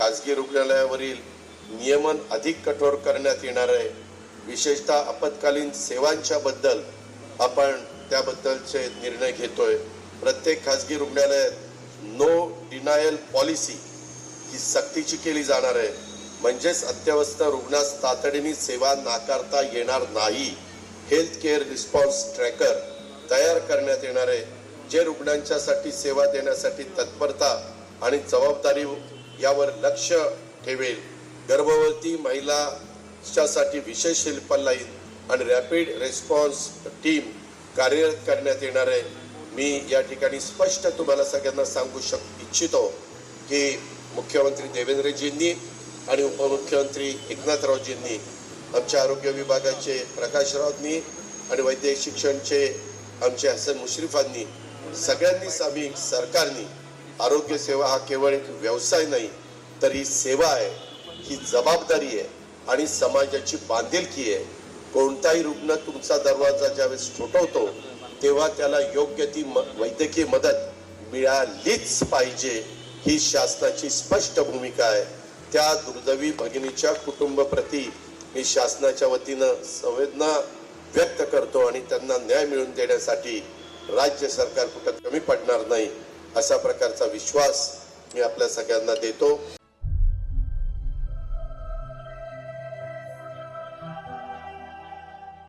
खाजगी रुग्णालयावरील नियमन अधिक कठोर करण्यात येणार आहे। विशेषतः आपत्कालीन सेवांच्या बद्दल आपण त्याबद्दलचे निर्णय घेतोय। प्रत्येक खाजगी रुग्णालयात नो डिनायल पॉलिसी ही सक्तीची केली जाणार आहे, म्हणजेच अत्यावश्यक रुग्णास तातडीने सेवा नाकारता येणार नाही। हेल्थ केअर रिस्पॉन्स ट्रॅकर तयार करण्यात येणार आहे, जे रुग्णांच्यासाठी सेवा देण्यासाठी तत्परता आणि जबाबदारी यावर लक्ष ठेवेल। गर्भवती महिलांसाठी विशेष हेल्पलाईन आणि रॅपिड रिस्पॉन्स टीम कार्यरत करण्यात येणार आहे। मी या ठिकाणी स्पष्ट तुम्हाला सगळ्यांना सांगू इच्छितो की मुख्यमंत्री देवेंद्रजींनी आणि उपमुख्यमंत्री एकनाथरावजींनी, आमच्या आरोग्य विभागाचे प्रकाशरावनी आणि वैद्यकीय शिक्षणचे आमचे हसन मुश्रीफांनी, सगळ्यांनीच आम्ही सरकारनी आरोग्य सेवा हा केवळ एक व्यवसाय नाही, तर ही सेवा आहे, ही जबाबदारी आहे आणि समाजाची बांधिलकी आहे। कोणताही रुग्ण तुमचा दरवाजा ज्यावेळेस ठोठवतो तेव्हा त्याला योग्य ती वैद्यकीय मदत मिळालीच पाहिजे, ही शासनाची स्पष्ट भूमिका आहे। त्या दुर्दैवी भगिनीच्या कुटुंबाप्रती मी शासनाच्या वतीनं संवेदना व्यक्त करतो आणि त्यांना न्याय मिळवून देण्यासाठी राज्य सरकार कुठं कमी पडणार नाही अशा प्रकारचा विश्वास मी आपल्या सगळ्यांना देतो।